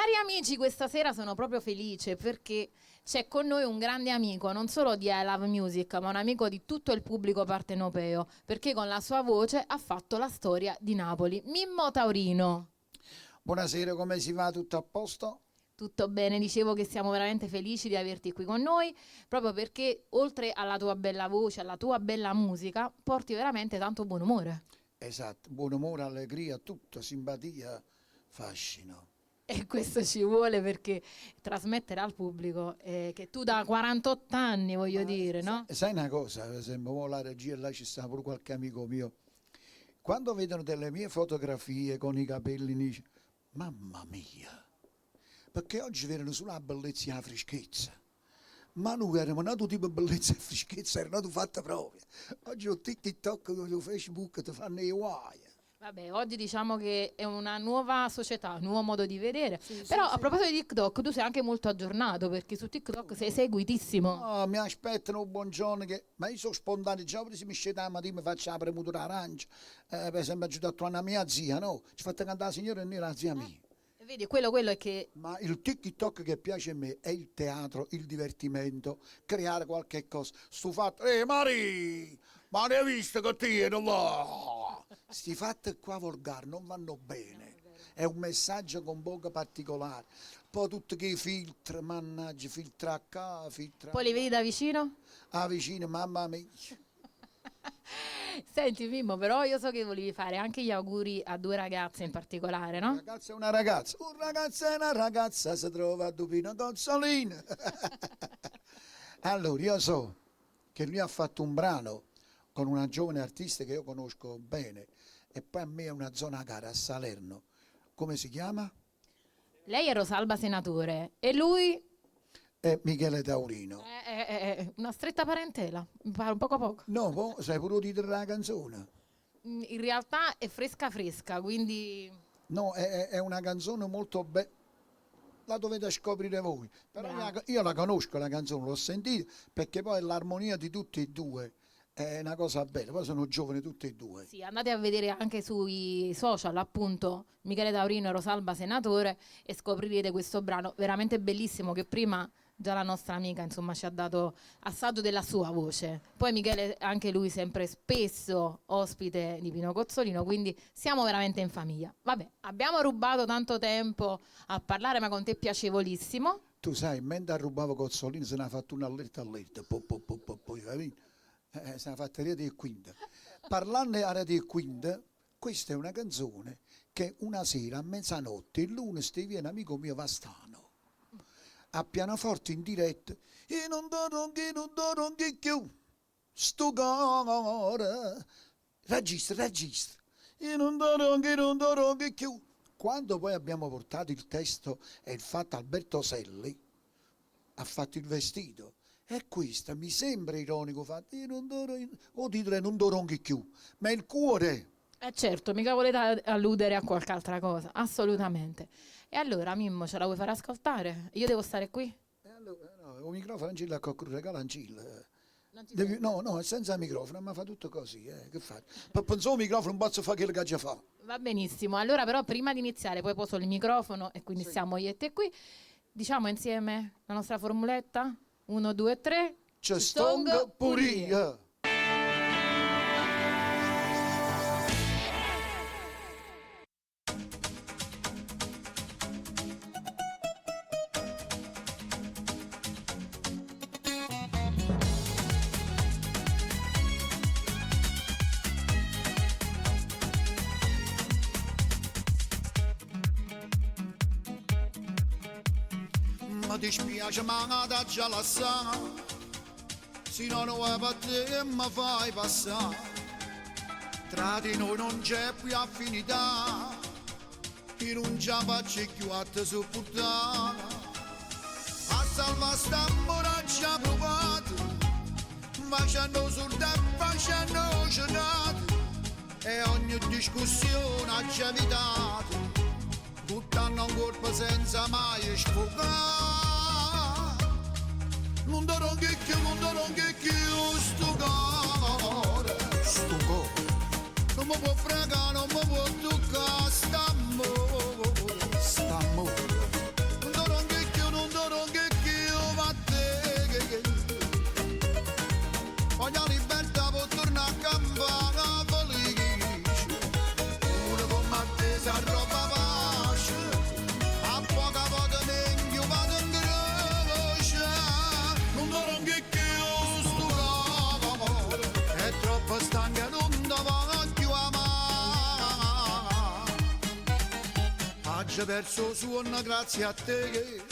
Cari amici, questa sera sono proprio felice perché c'è con noi un grande amico, non solo di I Love Music, ma un amico di tutto il pubblico partenopeo, perché con la sua voce ha fatto la storia di Napoli. Mimmo Taurino. Buonasera, come si va? Tutto a posto? Tutto bene, dicevo che siamo veramente felici di averti qui con noi, proprio perché oltre alla tua bella voce, alla tua bella musica, porti veramente tanto buon umore. Esatto, buon umore, allegria, tutto, simpatia, fascino. E questo ci vuole perché trasmettere al pubblico che tu da 48 anni, voglio dire, no? Sai una cosa, per esempio, la regia, là ci sta pure qualche amico mio, quando vedono delle mie fotografie con i capelli, dice, mamma mia, perché oggi vedono sulla bellezza e la freschezza. Ma noi eravamo nati tipo bellezza e freschezza, erano nati fatte proprio. Oggi ho TikTok, ho Facebook, ti fanno i guai. Vabbè, oggi diciamo che è una nuova società, un nuovo modo di vedere. Però a proposito di TikTok, tu sei anche molto aggiornato perché su TikTok sei seguitissimo. No, mi aspettano un buongiorno che... Ma io sono spontaneo, già se mi scende la mattina mi faccio la premutura arancia. Per esempio, ho aiutato una mia zia, no? Ci ho fatto cantare la signora e noi la zia mia. E vedi, quello è che... Ma il TikTok che piace a me è il teatro, il divertimento, creare qualche cosa. Sto fatto, Mari, ma ne hai visto che ti là? Sti fatti qua volgari non vanno bene. È un messaggio con poco particolare. Poi tutti che filtri, mannaggia, filtra qua, filtra. Poi li vedi da vicino? Ah, vicino, mamma mia. Senti Mimmo, però io so che volevi fare anche gli auguri a due ragazze in particolare, no? Una ragazza è una ragazza. Un ragazzo e una ragazza si trova a Dupino Cozzolino. Allora, io so che lui ha fatto un brano con una giovane artista che io conosco bene e poi a me è una zona cara a Salerno. Come si chiama? Lei è Rosalba Senatore e lui È Michele Taurino. è una stretta parentela, mi pare un poco a poco. No, sai pure il titolo della canzone. In realtà è fresca fresca, quindi... No, è una canzone molto bella. La dovete scoprire voi. Però Bravo. io la conosco la canzone, l'ho sentita perché poi l'armonia di tutti e due è una cosa bella. Poi sono giovani tutti e due. Sì, andate a vedere anche sui social, appunto, Michele Taurino e Rosalba Senatore e scoprirete questo brano veramente bellissimo che prima già la nostra amica, insomma, ci ha dato assaggio della sua voce. Poi Michele, anche lui sempre spesso ospite di Pino Cozzolino, quindi siamo veramente in famiglia. Vabbè, abbiamo rubato tanto tempo a parlare, ma con te è piacevolissimo. Tu sai, mentre rubavo Cozzolino se ne ha fatto un'allerta, poi, capito? Se ne ha fatta rete e quinta. Parlando a rete e quinta, questa è una canzone che una sera a mezzanotte, il lunes, ti viene amico mio Vastano a pianoforte in diretta e non doronghi più sto cuore registra e non doronghi più. Quando poi abbiamo portato il testo e il fatto Alberto Selli ha fatto il vestito e questa mi sembra ironico fatto io non doronghi più, ma il cuore. Certo, mica volete alludere a qualche altra cosa, assolutamente. E allora, Mimmo, ce la vuoi fare ascoltare? Io devo stare qui? Allora, no, un microfono non ce l'ha con regala un cill. Non ci sei? No, senza microfono, ma fa tutto così, che fai? Per pensare un microfono non posso fare quello che già fa. Va benissimo. Allora, però, prima di iniziare, poi poso il microfono e quindi siamo io e te qui. Diciamo insieme la nostra formuletta? 1, 2, 3. C'è stonga puria. Mi dispiace ma da già la sa, se non vuoi per te mi fai passare, tra di noi non c'è più affinità, io non ci faccio più a te sopportare, a salvare sta amore ci ha provato, facendo sorda e facendo cenate, e ogni discussione ci ha evitato, buttando un colpo senza mai sfogare. Non doronghi più sto cuore, non mi può fregare, non mi può toccare, st'amore, c'è perso suono grazie a te.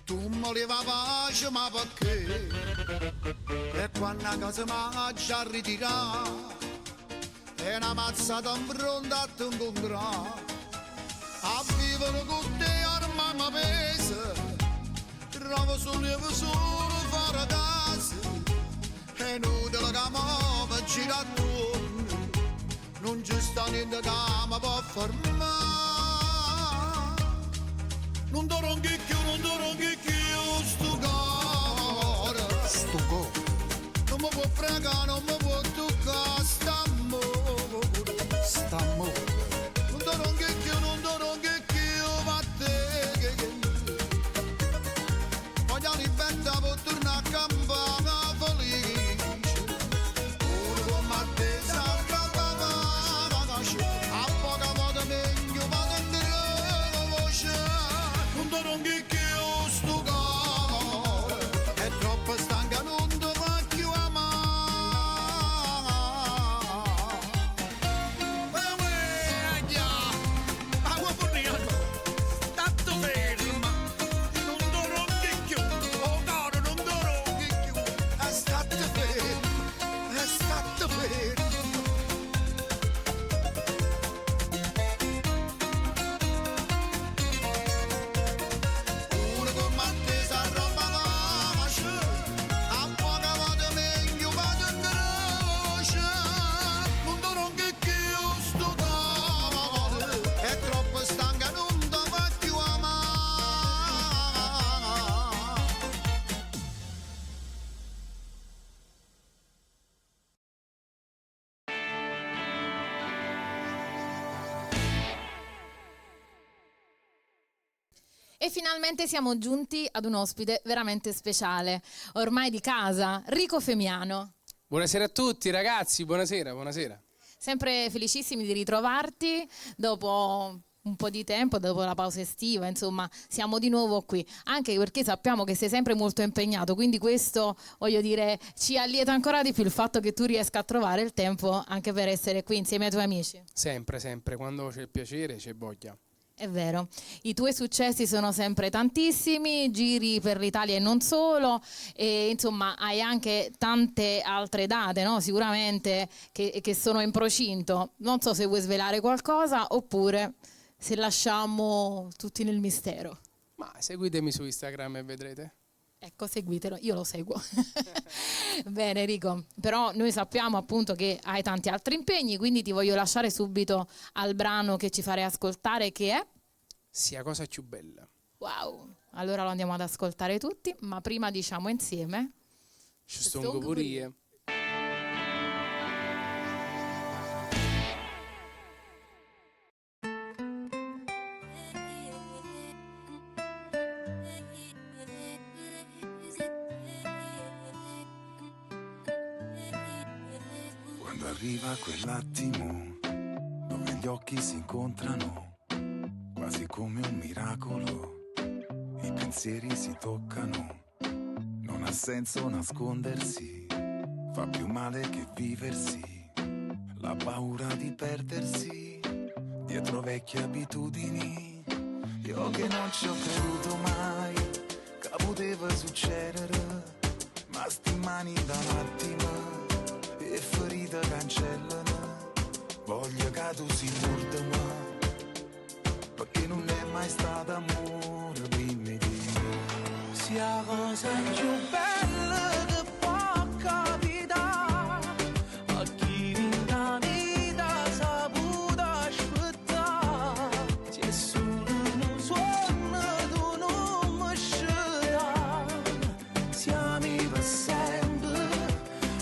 Tu mi leva pace ma perché? E quando a casa mi già ritirare è una mazzata impronta a te incontrare. A vivere con te ormai mi pesa, trovo sollievo solo fare casa. È inutile che mi gira attorno, non ci sta niente che mi può fermare. Non do un chicchio, sto cuore. Sto cuore. Non mi può fregare, non mi può toccare, st'amore. St'amore. Non do un chicchio, ma te. Voglio ripenta per tornare a campare felice. Pure come te sarà papà, a poca volta meglio vado in voce. Non che sto cuore è troppo stanca, non ti va più amare. Agua forniano, tanto ferma, non dovrò che più, oh caro, non dovrò che più. È stato fermo, è stato fermo. E finalmente siamo giunti ad un ospite veramente speciale, ormai di casa, Rico Femiano. Buonasera a tutti ragazzi, buonasera. Sempre felicissimi di ritrovarti dopo un po' di tempo, dopo la pausa estiva, insomma, siamo di nuovo qui, anche perché sappiamo che sei sempre molto impegnato, quindi questo, voglio dire, ci allieta ancora di più il fatto che tu riesca a trovare il tempo anche per essere qui insieme ai tuoi amici. Sempre, quando c'è il piacere c'è voglia. È vero, i tuoi successi sono sempre tantissimi, giri per l'Italia e non solo, e insomma hai anche tante altre date, no? Sicuramente che sono in procinto. Non so se vuoi svelare qualcosa oppure se lasciamo tutti nel mistero. Ma seguitemi su Instagram e vedrete. Ecco, seguitelo, io lo seguo. Bene Enrico, però noi sappiamo appunto che hai tanti altri impegni, quindi ti voglio lasciare subito al brano che ci farei ascoltare, che è Sia cosa più bella. Wow, allora lo andiamo ad ascoltare tutti, ma prima diciamo insieme Ci stongo pure io. Quando arriva quell'attimo dove gli occhi si incontrano, quasi come un miracolo, i pensieri si toccano, non ha senso nascondersi, fa più male che viversi, la paura di perdersi dietro vecchie abitudini. Io che non ci ho creduto mai che poteva succedere, ma sti mani da un attimo e ferite cancellano, voglio che tu si mordano, perché non è mai stato amore prima di me. Sia cosa più bella che può capitare a chi in la vita ha saputo aspettare. Se è solo un suono tu non mi scegliere, siamo per sempre,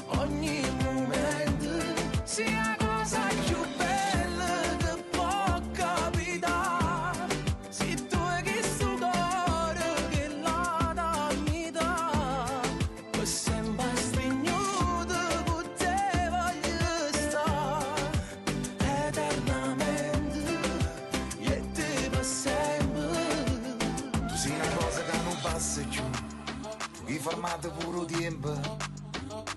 ogni momento. Sia cosa più bella che può capitare, se tu hai questo cuore che la da mi dà, per sempre stregnuto con te voglio stare, eternamente, e te per sempre. Tu sei una cosa che non passa più, tu hai fermato pure tempo,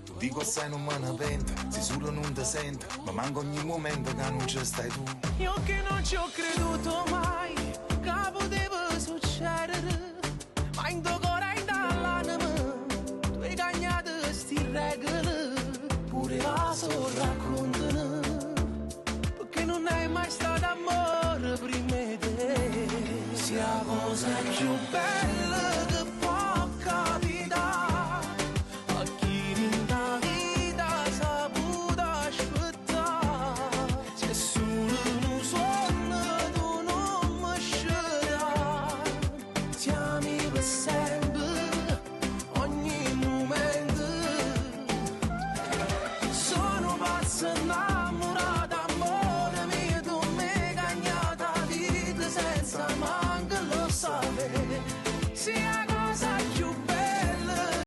tu dico assai non me ne pento, se solo non ti sento, ma manco ogni momento che non ci stai tu. Io che non ci ho creduto mai, che poteva succedere, ma in tuo cuore in dall'anima, tu hai cagnato sti regole, pure la so raccontano, perché non hai mai stato amore prima di te. Sia cosa più bella che può capitare a chi in da vita ha saputo aspettare. Se solo un sogno tu non mi sceglierai, ti ami per sempre, ogni momento. Sono pazzo innamorato, amore mio, tu mi hai cagnato la vita senza manco lo sapere.